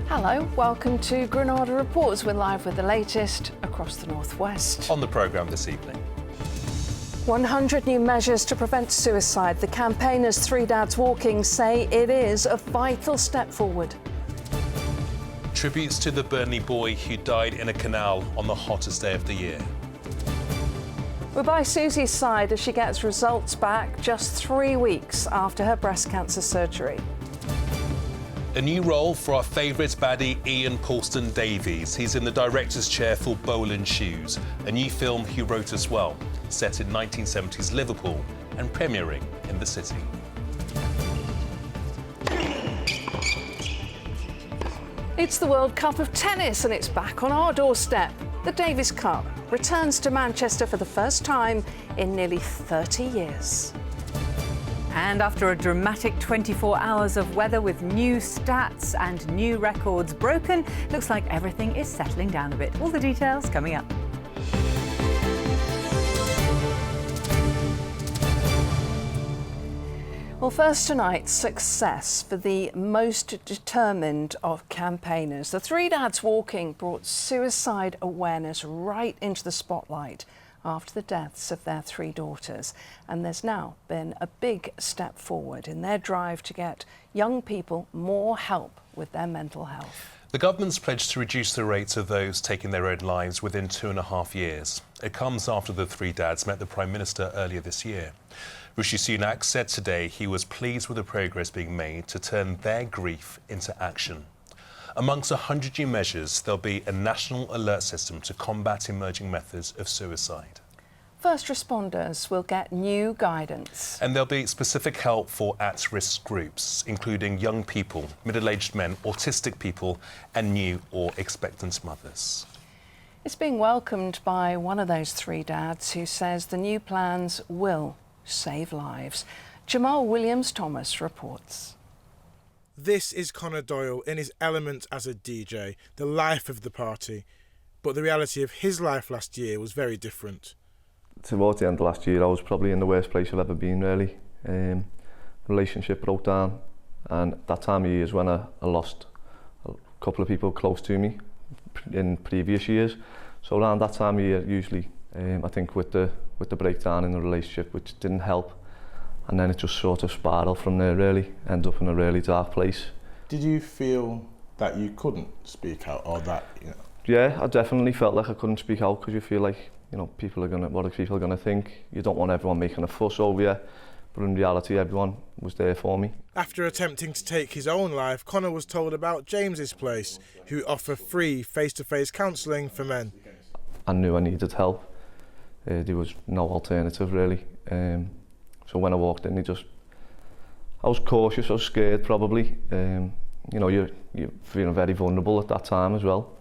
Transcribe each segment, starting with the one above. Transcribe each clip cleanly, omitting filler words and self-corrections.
Hello, welcome to Granada Reports. We're live with the latest across the northwest. On the programme this evening. 100 new measures to prevent suicide. The campaigners Three Dads Walking say it is a vital step forward. Tributes to the Burnley boy who died in a canal on the hottest day of the year. We're by Susie's side as she gets results back just 3 weeks after her breast cancer surgery. A new role for our favourite baddie, Ian Paulston Davies. He's in the director's chair for Bowl and Shoes, a new film he wrote as well, set in 1970s Liverpool and premiering in the city. It's the World Cup of Tennis and it's back on our doorstep. The Davis Cup returns to Manchester for the first time in nearly 30 years. And after a dramatic 24 hours of weather with new stats and new records broken, looks like everything is settling down a bit. All the details coming up. Well, first tonight, success for the most determined of campaigners. The Three Dads Walking brought suicide awareness right into the spotlight after the deaths of their 3 daughters. And there's now been a big step forward in their drive to get young people more help with their mental health. The government's pledged to reduce the rates of those taking their own lives within 2.5 years. It comes after the 3 dads met the Prime Minister earlier this year. Rishi Sunak said today he was pleased with the progress being made to turn their grief into action. Amongst 100 new measures, there'll be a national alert system to combat emerging methods of suicide. First responders will get new guidance. And there'll be specific help for at-risk groups, including young people, middle-aged men, autistic people, and new or expectant mothers. It's being welcomed by one of those 3 dads who says the new plans will save lives. Jamal Williams-Thomas reports. This is Connor Doyle in his element as a DJ, the life of the party. But the reality of his life last year was very different. Towards the end of last year, I was probably in the worst place I've ever been, really. Relationship broke down, and that time of year is when I lost a couple of people close to me in previous years. So around that time of year, usually, I think with the breakdown in the relationship, which didn't help, and then it just sort of spiraled from there, really, end up in a really dark place. Did you feel that you couldn't speak out, or that, you know? Yeah, I definitely felt like I couldn't speak out because you feel like, you know, what are people going to think? You don't want everyone making a fuss over you, but in reality, everyone was there for me. After attempting to take his own life, Connor was told about James's Place, who offer free face-to-face counselling for men. I knew I needed help. There was no alternative, really. So when I walked in, I was cautious, I was scared probably. You know, you're feeling very vulnerable at that time as well.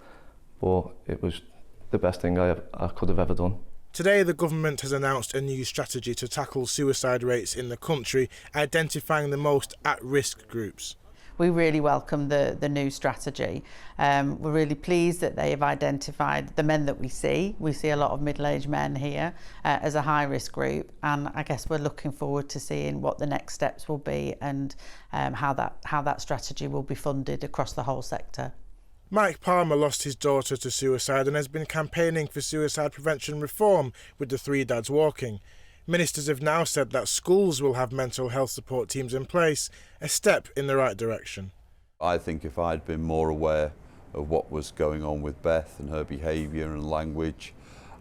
But it was the best thing I could have ever done. Today, the government has announced a new strategy to tackle suicide rates in the country, identifying the most at-risk groups. We really welcome the new strategy. We're really pleased that they have identified the men that we see. We see a lot of middle-aged men here as a high-risk group, and I guess we're looking forward to seeing what the next steps will be and how that strategy will be funded across the whole sector. Mike Palmer lost his daughter to suicide and has been campaigning for suicide prevention reform with the Three Dads Walking. Ministers have now said that schools will have mental health support teams in place, a step in the right direction. I think if I'd been more aware of what was going on with Beth and her behaviour and language,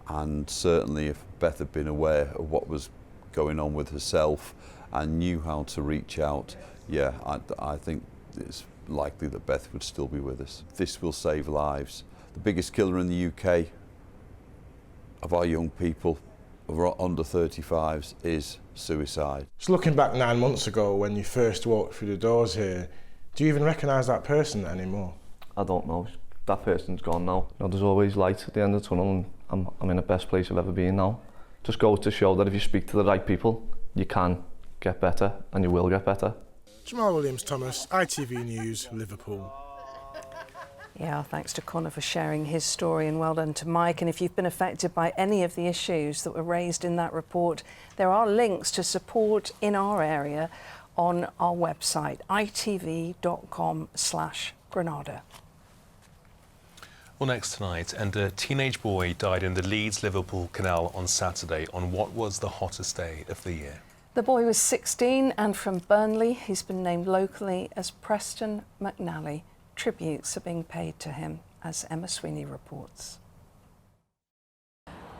and certainly if Beth had been aware of what was going on with herself and knew how to reach out, yeah, I think it's likely that Beth would still be with us. This will save lives. The biggest killer in the UK of our young people, of our under 35s, is suicide. So looking back 9 months ago when you first walked through the doors here, do you even recognise that person anymore? I don't know. That person's gone now. You know, there's always light at the end of the tunnel, and I'm in the best place I've ever been now. Just goes to show that if you speak to the right people, you can get better, and you will get better. Jamal Williams-Thomas, ITV News, Liverpool. Yeah, thanks to Connor for sharing his story, and well done to Mike. And if you've been affected by any of the issues that were raised in that report, there are links to support in our area on our website, itv.com/Granada. Well, next tonight, and a teenage boy died in the Leeds-Liverpool Canal on Saturday on what was the hottest day of the year. The boy was 16 and from Burnley. He's been named locally as Preston McNally. Tributes are being paid to him, as Emma Sweeney reports.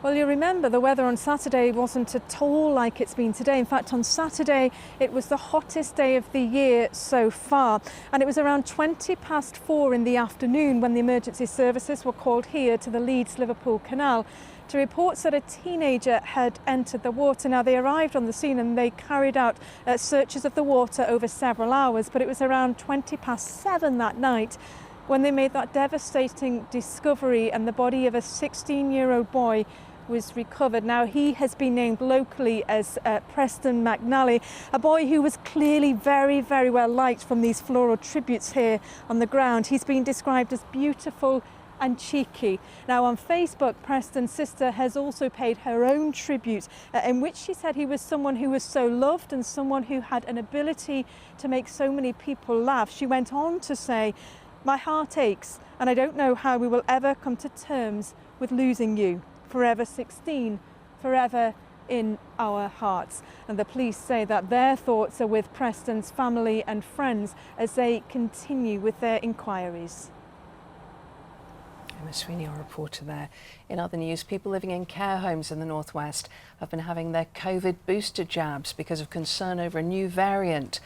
Well, you remember the weather on Saturday wasn't at all like it's been today. In fact, on Saturday, it was the hottest day of the year so far. And it was around 4:20 in the afternoon when the emergency services were called here to the Leeds-Liverpool Canal to reports that a teenager had entered the water. Now, they arrived on the scene and they carried out searches of the water over several hours, but it was around 7:20 that night when they made that devastating discovery, and the body of a 16-year-old boy was recovered. Now, he has been named locally as Preston McNally, a boy who was clearly very, very well liked from these floral tributes here on the ground. He's been described as beautiful and cheeky. Now, on Facebook, Preston's sister has also paid her own tribute in which she said he was someone who was so loved and someone who had an ability to make so many people laugh. She went on to say, "My heart aches and I don't know how we will ever come to terms with losing you. Forever 16, forever in our hearts." And the police say that their thoughts are with Preston's family and friends as they continue with their inquiries. Emma Sweeney, our reporter there. In other news, people living in care homes in the northwest have been having their COVID booster jabs because of concern over a new variant.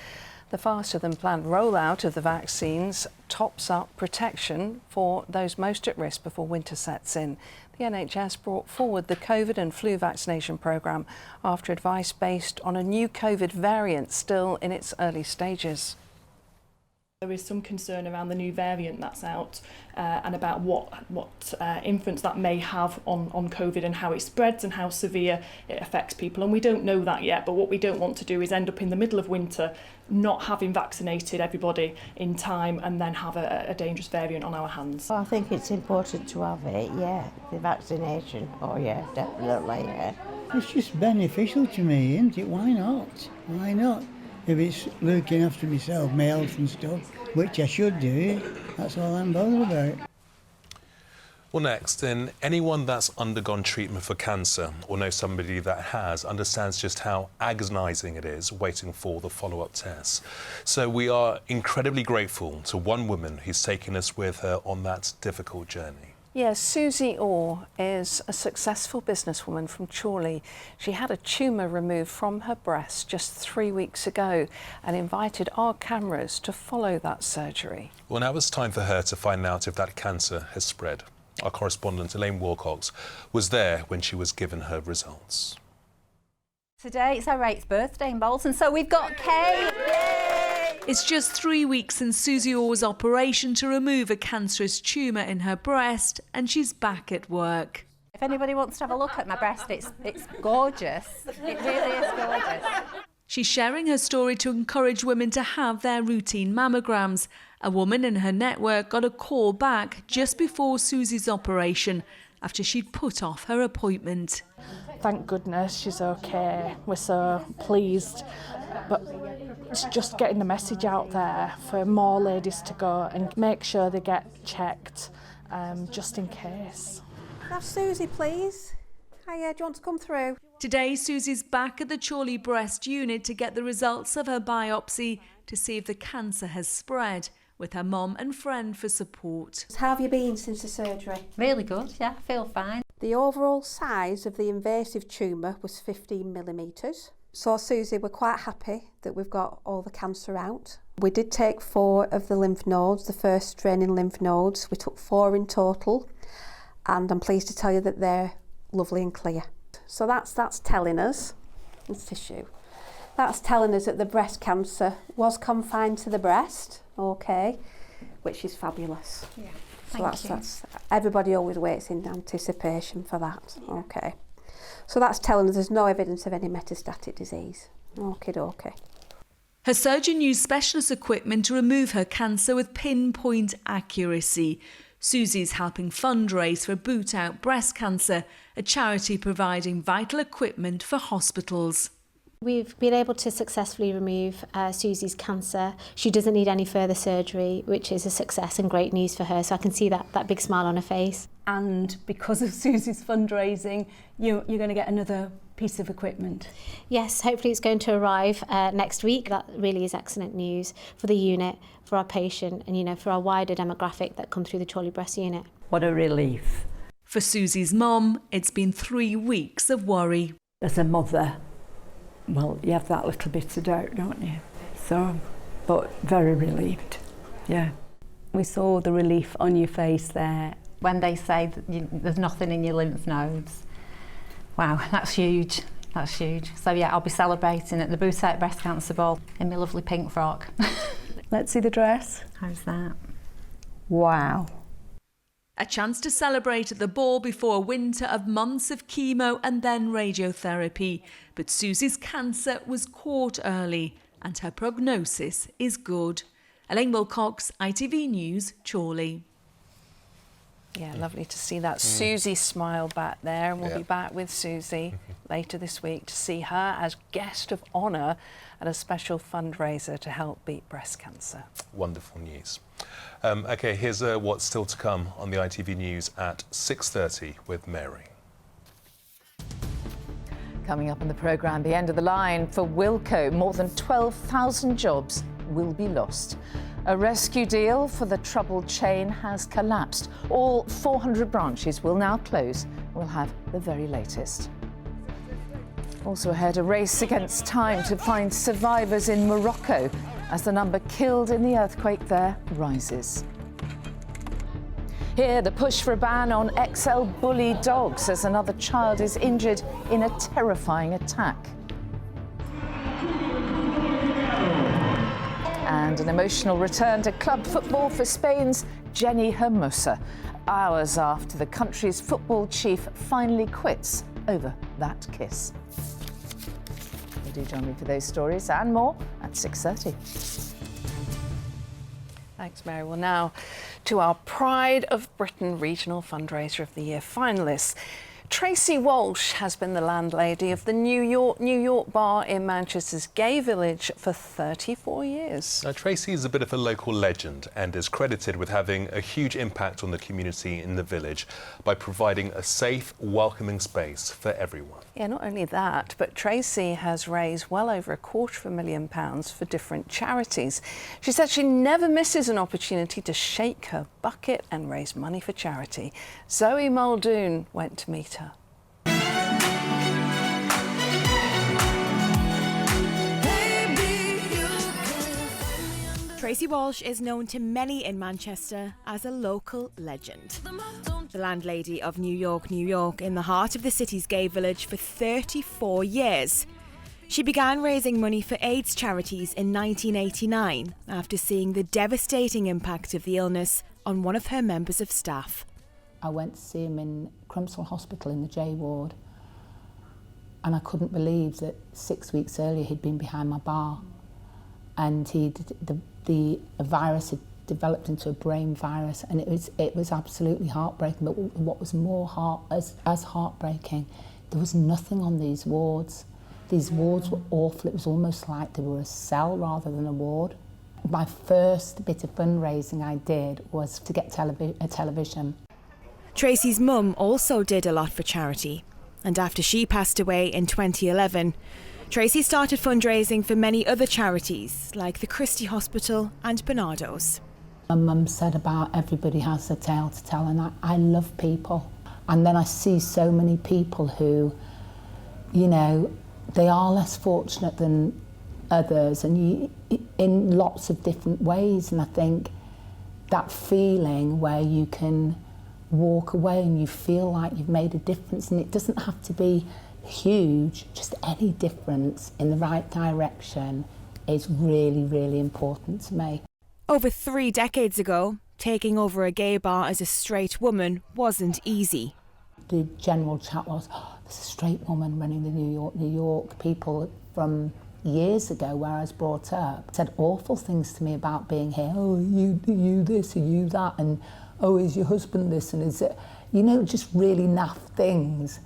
The faster than planned rollout of the vaccines tops up protection for those most at risk before winter sets in. The NHS brought forward the COVID and flu vaccination programme after advice based on a new COVID variant still in its early stages. There is some concern around the new variant that's out and about what influence that may have on COVID and how it spreads and how severe it affects people. And we don't know that yet, but what we don't want to do is end up in the middle of winter not having vaccinated everybody in time and then have a dangerous variant on our hands. Well, I think it's important to have it, yeah, the vaccination. Oh yeah, definitely, yeah. It's just beneficial to me, isn't it? Why not? Why not? If it's looking after myself, my health and stuff, which I should do, that's all I'm bothered about. Well, next, then, anyone that's undergone treatment for cancer or knows somebody that has understands just how agonising it is waiting for the follow-up tests. So we are incredibly grateful to one woman who's taken us with her on that difficult journey. Yes, Susie Orr is a successful businesswoman from Chorley. She had a tumour removed from her breast just 3 weeks ago and invited our cameras to follow that surgery. Well, now it's time for her to find out if that cancer has spread. Our correspondent Elaine Wilcox was there when she was given her results. Today it's our 8th birthday in Bolton, so we've got cake. It's just 3 weeks since Susie Orr's operation to remove a cancerous tumour in her breast, and she's back at work. If anybody wants to have a look at my breast, it's gorgeous. It really is gorgeous. She's sharing her story to encourage women to have their routine mammograms. A woman in her network got a call back just before Susie's operation after she'd put off her appointment. Thank goodness she's okay. We're so pleased. But it's just getting the message out there for more ladies to go and make sure they get checked, just in case. That's Susie, please. Hiya, do you want to come through? Today, Susie's back at the Chorley Breast Unit to get the results of her biopsy to see if the cancer has spread, with her mum and friend for support. How have you been since the surgery? Really good, yeah, I feel fine. The overall size of the invasive tumour was 15 millimetres. So Susie, we're quite happy that we've got all the cancer out. We did take 4 of the lymph nodes, the first draining lymph nodes. We took 4 in total, and I'm pleased to tell you that they're lovely and clear. So that's telling us, it's tissue, that's telling us that the breast cancer was confined to the breast, okay, which is fabulous. Yeah, so that's everybody always waits in anticipation for that, okay. So that's telling us there's no evidence of any metastatic disease. Okie dokie. Her surgeon used specialist equipment to remove her cancer with pinpoint accuracy. Susie's helping fundraise for Boot Out Breast Cancer, a charity providing vital equipment for hospitals. We've been able to successfully remove Susie's cancer. She doesn't need any further surgery, which is a success and great news for her. So I can see that big smile on her face. And because of Susie's fundraising, you're going to get another piece of equipment. Yes, hopefully it's going to arrive next week. That really is excellent news for the unit, for our patient, and for our wider demographic that come through the Chorley Breast unit. What a relief. For Susie's mum, it's been 3 weeks of worry. As a mother, well, you have that little bit of doubt, don't you? So, but very relieved, yeah. We saw the relief on your face there. When they say that there's nothing in your lymph nodes. Wow, that's huge. That's huge. So yeah, I'll be celebrating at the Bousset Breast Cancer Ball in my lovely pink frock. Let's see the dress. How's that? Wow. A chance to celebrate at the ball before a winter of months of chemo and then radiotherapy. But Susie's cancer was caught early and her prognosis is good. Elaine Wilcox, ITV News, Chorley. Yeah, lovely to see that Susie smile back there, and we'll be back with Susie later this week to see her as guest of honour at a special fundraiser to help beat breast cancer. Wonderful news. OK, here's what's still to come on the ITV News at 6:30 with Mary. Coming up on the programme, the end of the line for Wilko. More than 12,000 jobs will be lost. A rescue deal for the troubled chain has collapsed. All 400 branches will now close. We'll have the very latest. Also ahead, a race against time to find survivors in Morocco as the number killed in the earthquake there rises. Here, the push for a ban on XL bully dogs as another child is injured in a terrifying attack. And an emotional return to club football for Spain's Jenny Hermosa, hours after the country's football chief finally quits over that kiss. You do join me for those stories and more at 6:30. Thanks, Mary. Well, now to our Pride of Britain Regional Fundraiser of the Year finalists. Tracy Walsh has been the landlady of the New York bar in Manchester's Gay Village for 34 years. Now, Tracy is a bit of a local legend and is credited with having a huge impact on the community in the village by providing a safe, welcoming space for everyone. Yeah, not only that, but Tracy has raised well over £250,000 for different charities. She said she never misses an opportunity to shake her bucket and raise money for charity. Zoe Muldoon went to meet her. Tracy Walsh is known to many in Manchester as a local legend. The landlady of New York in the heart of the city's gay village for 34 years. She began raising money for AIDS charities in 1989 after seeing the devastating impact of the illness on one of her members of staff. I went to see him in Crumpsall Hospital in the J ward, and I couldn't believe that 6 weeks earlier he'd been behind my bar, and the virus had developed into a brain virus, and it was absolutely heartbreaking. But what was more heartbreaking, there was nothing on these wards. These wards were awful. It was almost like they were a cell rather than a ward. My first bit of fundraising I did was to get a television. Tracy's mum also did a lot for charity, and after she passed away in 2011, Tracy started fundraising for many other charities like the Christie Hospital and Bernardo's. My mum said about everybody has a tale to tell, and I love people. And then I see so many people who, you know, they are less fortunate than others, and in lots of different ways. And I think that feeling where you can walk away and you feel like you've made a difference, and it doesn't have to be huge, just any difference in the right direction is really, really important to me. Over 3 decades ago, taking over a gay bar as a straight woman wasn't easy. The general chat was, oh, there's a straight woman running the New York. People from years ago where I was brought up said awful things to me about being here. Oh, you this, are you that, and oh, is your husband this, and is it, you know, just really naff things.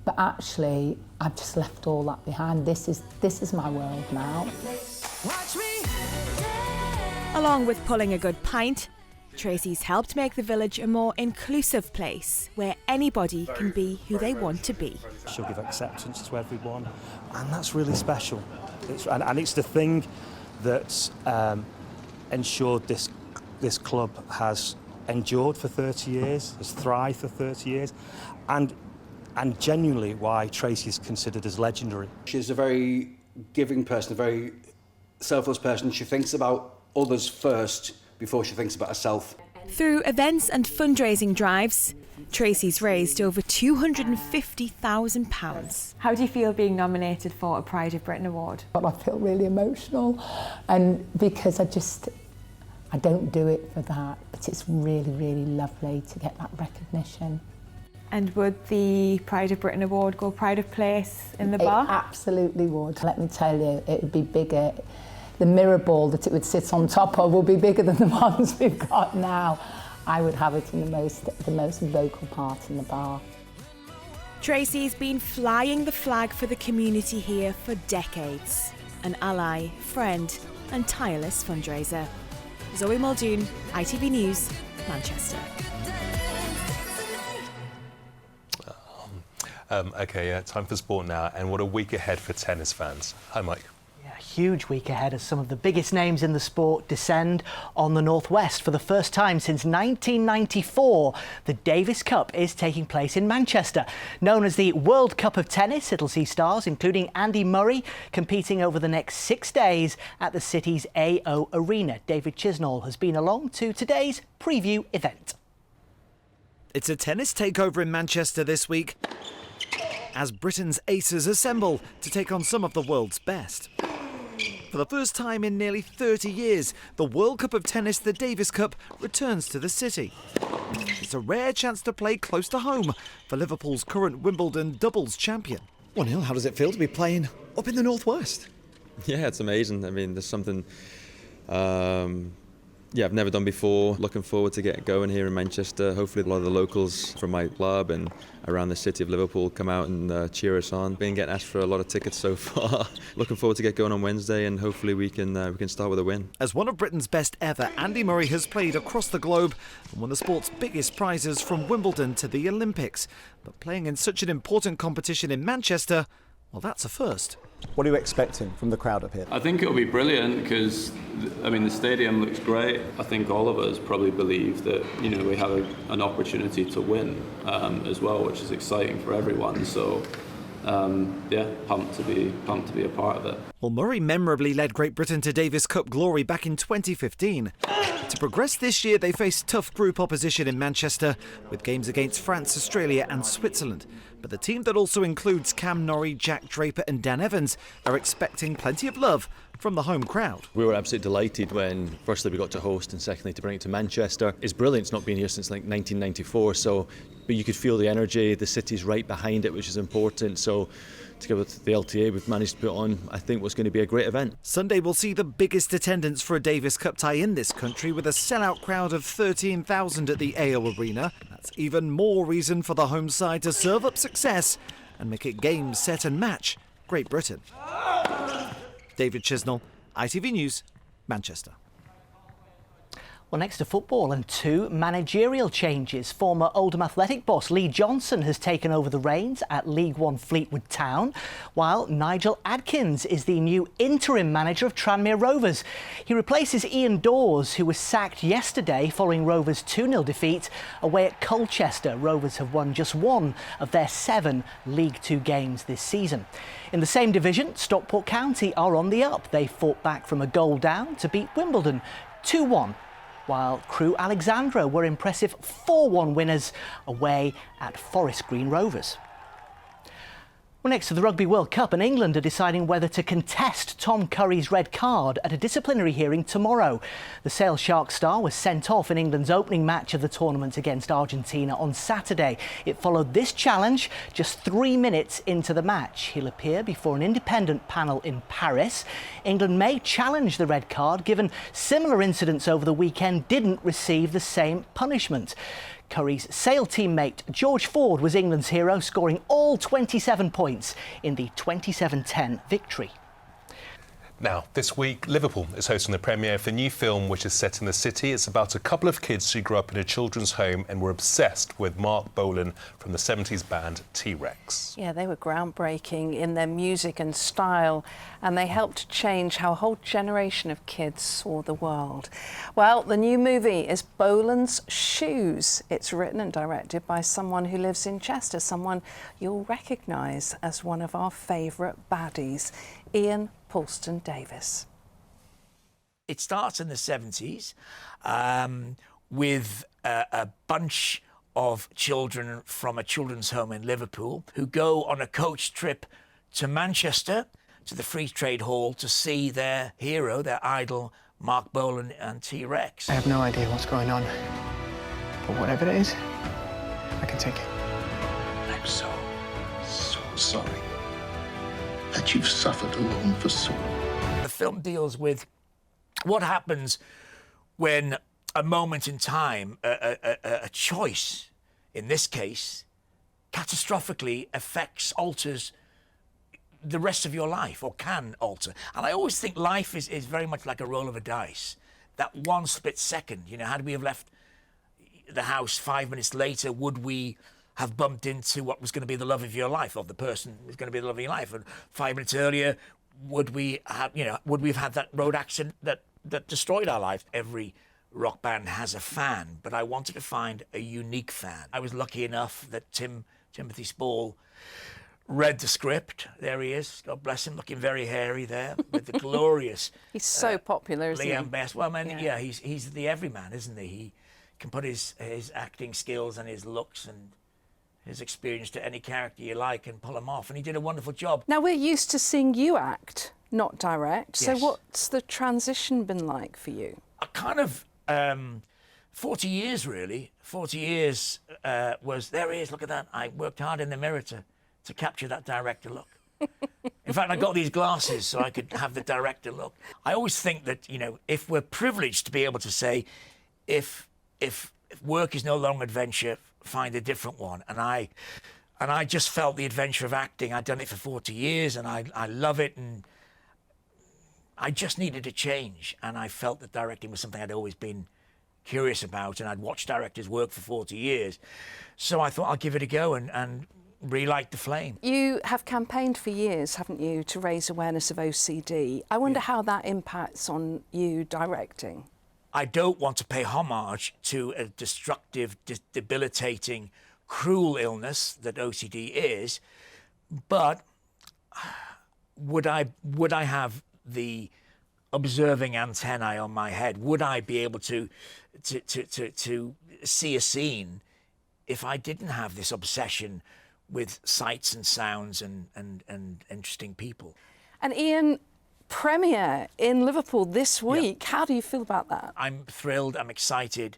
But actually, I've just left all that behind. This is my world now. Along with pulling a good pint, Tracy's helped make the village a more inclusive place where anybody can be who they want to be. She'll give acceptance to everyone, and that's really special. And it's the thing that's ensured this club has endured for 30 years, has thrived for 30 years, and genuinely why Tracy is considered as legendary. She's a very giving person, a very selfless person. She thinks about others first before she thinks about herself. Through events and fundraising drives, Tracy's raised over £250,000. How do you feel being nominated for a Pride of Britain award? But I feel really emotional, and because I don't do it for that, but it's really, really lovely to get that recognition. And would the Pride of Britain award go pride of place in the bar? It absolutely would. Let me tell you, it would be bigger. The mirror ball that it would sit on top of will be bigger than the ones we've got now. I would have it in the most vocal part in the bar. Tracy's been flying the flag for the community here for decades. An ally, friend and tireless fundraiser. Zoe Muldoon, ITV News, Manchester. Time for sport now, and what a week ahead for tennis fans. Hi, Mike. Huge week ahead as some of the biggest names in the sport descend on the Northwest. For the first time since 1994, the Davis Cup is taking place in Manchester. Known as the World Cup of Tennis, it'll see stars including Andy Murray competing over the next 6 days at the city's AO Arena. David Chisnall has been along to today's preview event. It's a tennis takeover in Manchester this week as Britain's aces assemble to take on some of the world's best. For the first time in nearly 30 years, the World Cup of Tennis, the Davis Cup, returns to the city. It's a rare chance to play close to home for Liverpool's current Wimbledon doubles champion. 1-0, how does it feel to be playing up in the Northwest? Yeah, it's amazing. I mean, there's something I've never done before. Looking forward to get going here in Manchester. Hopefully a lot of the locals from my club and around the city of Liverpool come out and cheer us on. Been getting asked for a lot of tickets so far. Looking forward to get going on Wednesday, and hopefully we can start with a win. As one of Britain's best ever, Andy Murray has played across the globe and won the sport's biggest prizes from Wimbledon to the Olympics. But playing in such an important competition in Manchester, well, that's a first. What are you expecting from the crowd up here? I think it'll be brilliant because, I mean, the stadium looks great. I think all of us probably believe that, we have an opportunity to win as well, which is exciting for everyone. So, pumped to be a part of it. Well, Murray memorably led Great Britain to Davis Cup glory back in 2015. To progress this year, they faced tough group opposition in Manchester with games against France, Australia and Switzerland. But the team that also includes Cam Norrie, Jack Draper and Dan Evans are expecting plenty of love from the home crowd. We were absolutely delighted when firstly we got to host and secondly to bring it to Manchester. It's brilliant. It's not been here since like 1994, but you could feel the energy. The city's right behind it, which is important. So together with the LTA, we've managed to put on, I think, what's going to be a great event. Sunday will see the biggest attendance for a Davis Cup tie in this country with a sellout crowd of 13,000 at the AO Arena. That's even more reason for the home side to serve up success and make it game, set and match Great Britain. David Chisnall, ITV News, Manchester. Well, next to football and two managerial changes. Former Oldham Athletic boss Lee Johnson has taken over the reins at League One Fleetwood Town, while Nigel Adkins is the new interim manager of Tranmere Rovers. He replaces Ian Dawes, who was sacked yesterday following Rovers' 2-0 defeat away at Colchester. Rovers have won just one of their 7 League Two games this season. In the same division, Stockport County are on the up. They fought back from a goal down to beat Wimbledon 2-1. While Crewe Alexandra were impressive 4-1 winners away at Forest Green Rovers. Well, next to the Rugby World Cup, and England are deciding whether to contest Tom Curry's red card at a disciplinary hearing tomorrow. The Sale Shark star was sent off in England's opening match of the tournament against Argentina on Saturday. It followed this challenge just 3 minutes into the match. He'll appear before an independent panel in Paris. England may challenge the red card, given similar incidents over the weekend didn't receive the same punishment. Curry's Sale teammate George Ford was England's hero, scoring all 27 points in the 27-10 victory. Now, this week, Liverpool is hosting the premiere of the new film, which is set in the city. It's about a couple of kids who grew up in a children's home and were obsessed with Mark Bolan from the 70s band T-Rex. Yeah, they were groundbreaking in their music and style, and they helped change how a whole generation of kids saw the world. Well, the new movie is Bolan's Shoes. It's written and directed by someone who lives in Chester, someone you'll recognise as one of our favourite baddies, Ian Paulston Davis. It starts in the 70s with a bunch of children from a children's home in Liverpool who go on a coach trip to Manchester, to the Free Trade Hall, to see their hero, their idol, Mark Bolan and T-Rex. I have no idea what's going on, but whatever it is, I can take it. I'm so sorry that you've suffered alone for so long. The film deals with what happens when a moment in time, a choice, in this case, catastrophically alters the rest of your life, or can alter. And I always think life is very much like a roll of a dice. That one split second, you know, had we have left the house 5 minutes later, would we have bumped into what was going to be the love of your life, or the person who's going to be the love of your life? And 5 minutes earlier, would we have had that road accident that destroyed our life? Every rock band has a fan, but I wanted to find a unique fan. I was lucky enough that Timothy Spall read the script. There he is, God bless him, looking very hairy there, with the glorious... He's so popular, isn't he? Liam Best. Well, man, yeah, he's the everyman, isn't he? He can put his acting skills and his looks and his experience to any character you like and pull him off, and he did a wonderful job. Now, we're used to seeing you act, not direct, Yes. so what's the transition been like for you? A kind of 40 years, really. 40 years was, there he is, look at that. I worked hard in the mirror to capture that director look. In fact, I got these glasses so I could have the director look. I always think that, you know, if we're privileged to be able to say, if work is no longer adventure, find a different one. And I just felt the adventure of acting. I'd done it for 40 years and I love it, and I just needed a change. And I felt that directing was something I'd always been curious about, and I'd watched directors work for 40 years. So I thought I'll give it a go and relight the flame. You have campaigned for years, haven't you, to raise awareness of OCD. I wonder how that impacts on you directing. I don't want to pay homage to a destructive, debilitating, cruel illness that OCD is, but would I have the observing antennae on my head? Would I be able to see a scene if I didn't have this obsession with sights and sounds and interesting people? And Ian, premiere in Liverpool this week. Yeah. How do you feel about that? I'm thrilled, I'm excited,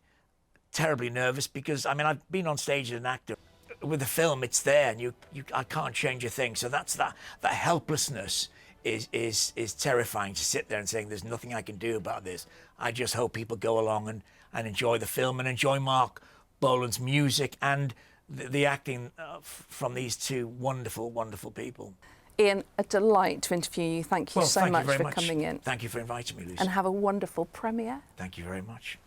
terribly nervous, because, I mean, I've been on stage as an actor. With the film, it's there, and I can't change a thing. So that's that helplessness is terrifying, to sit there and saying there's nothing I can do about this. I just hope people go along and enjoy the film and enjoy Mark Bolan's music and the acting from these two wonderful, wonderful people. Ian, a delight to interview you. Thank you so much for coming in. Thank you for inviting me, Lucy. And have a wonderful premiere. Thank you very much.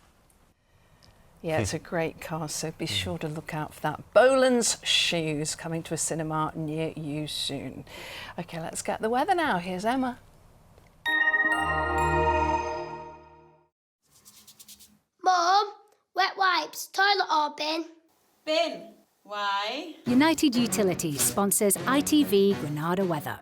Yeah, it's a great cast, so be sure to look out for that. Bolan's Shoes, coming to a cinema near you soon. OK, let's get the weather now. Here's Emma. Mum, wet wipes, toilet or bin? Bin. Why? United Utilities sponsors ITV Granada weather.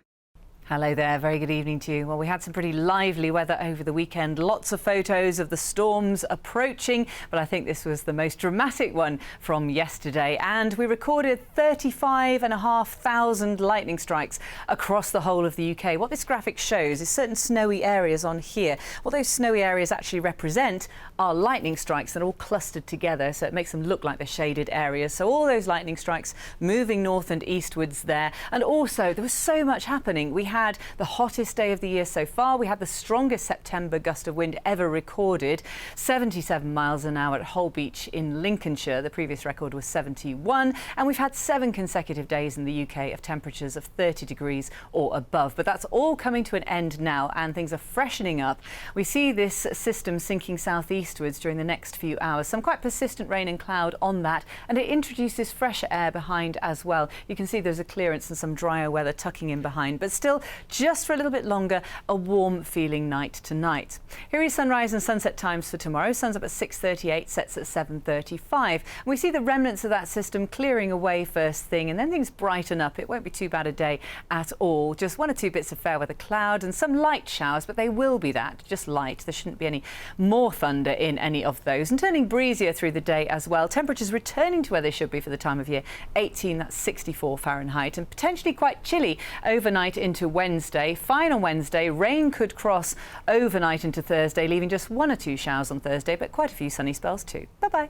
Hello there, very good evening to you. Well, we had some pretty lively weather over the weekend. Lots of photos of the storms approaching, but I think this was the most dramatic one from yesterday. And we recorded 35,500 lightning strikes across the whole of the UK. What this graphic shows is certain snowy areas on here. What those snowy areas actually represent are lightning strikes that are all clustered together, so it makes them look like they're shaded areas. So all those lightning strikes moving north and eastwards there. And also, there was so much happening. We had had the hottest day of the year so far. We had the strongest September gust of wind ever recorded, 77 miles an hour at Holbeach in Lincolnshire. The previous record was 71. And we've had 7 consecutive days in the UK of temperatures of 30 degrees or above. But that's all coming to an end now, and things are freshening up. We see this system sinking southeastwards during the next few hours. Some quite persistent rain and cloud on that, and it introduces fresher air behind as well. You can see there's a clearance and some drier weather tucking in behind, but still, just for a little bit longer, a warm feeling night tonight. Here is sunrise and sunset times for tomorrow. Sun's up at 6:38, sets at 7:35. We see the remnants of that system clearing away first thing, and then things brighten up. It won't be too bad a day at all. Just 1 or 2 bits of fair weather cloud and some light showers, but they will be that, just light. There shouldn't be any more thunder in any of those. And turning breezier through the day as well. Temperatures returning to where they should be for the time of year. 18, that's 64 Fahrenheit, and potentially quite chilly overnight into Wednesday. Fine on Wednesday. Rain could cross overnight into Thursday, leaving just 1 or 2 showers on Thursday, but quite a few sunny spells too. Bye-bye.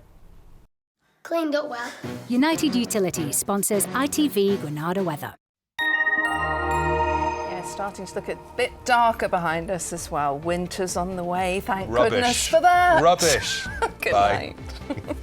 Cleaned up well. United Utilities sponsors ITV Granada weather. Yeah, starting to look a bit darker behind us as well. Winter's on the way, thank Rubbish. goodness for that. Rubbish. Good Bye. night.